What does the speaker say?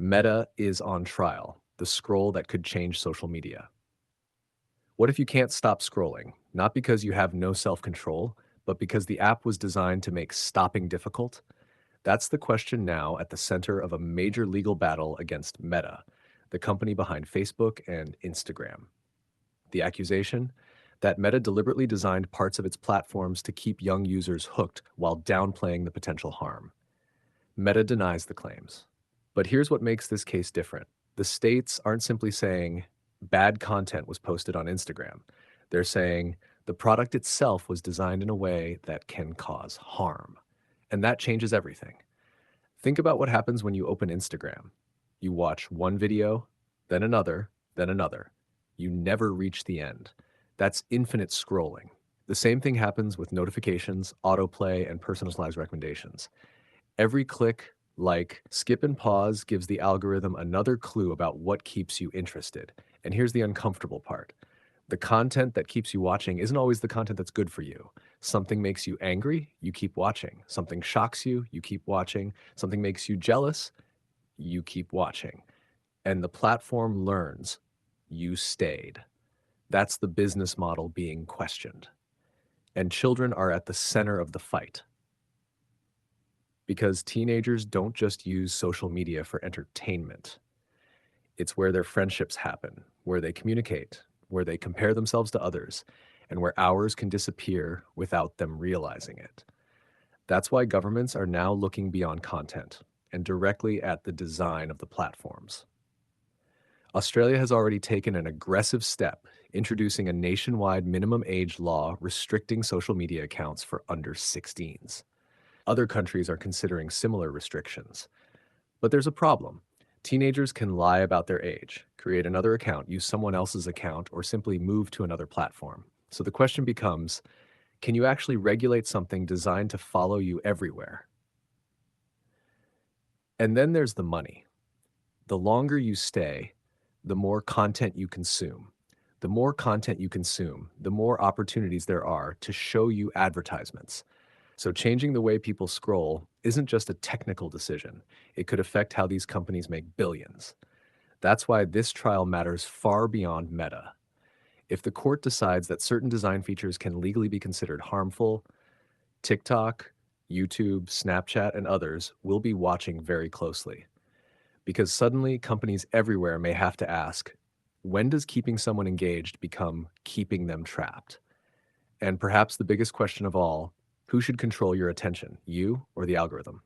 Meta is on trial, the scroll that could change social media. What if you can't stop scrolling? Not because you have no self control, but because the app was designed to make stopping difficult? That's the question now at the center of a major legal battle against Meta, the company behind Facebook and Instagram. The accusation? That Meta deliberately designed parts of its platforms to keep young users hooked while downplaying the potential harm. Meta denies the claims. But here's what makes this case different. The states aren't simply saying bad content was posted on Instagram. They're saying the product itself was designed in a way that can cause harm. And that changes everything. Think about what happens when you open Instagram. You watch one video, then another, then another. You never reach the end. That's infinite scrolling. The same thing happens with notifications, autoplay, and personalized recommendations. Every click, like, skip and pause gives the algorithm another clue about what keeps you interested. And here's the uncomfortable part. The content that keeps you watching isn't always the content that's good for you. Something makes you angry, you keep watching. Something shocks you, you keep watching. Something makes you jealous, you keep watching. And the platform learns you stayed. That's the business model being questioned. And children are at the center of the fight. Because teenagers don't just use social media for entertainment. It's where their friendships happen, where they communicate, where they compare themselves to others, and where hours can disappear without them realizing it. That's why governments are now looking beyond content and directly at the design of the platforms. Australia has already taken an aggressive step, introducing a nationwide minimum age law restricting social media accounts for under 16s. Other countries are considering similar restrictions. But there's a problem. Teenagers can lie about their age, create another account, use someone else's account, or simply move to another platform. So the question becomes, can you actually regulate something designed to follow you everywhere? And then there's the money. The longer you stay, the more content you consume. The more content you consume, the more opportunities there are to show you advertisements. So changing the way people scroll isn't just a technical decision. It could affect how these companies make billions. That's why this trial matters far beyond Meta. If the court decides that certain design features can legally be considered harmful, TikTok, YouTube, Snapchat, and others will be watching very closely. Because suddenly companies everywhere may have to ask, when does keeping someone engaged become keeping them trapped? And perhaps the biggest question of all, who should control your attention, you or the algorithm?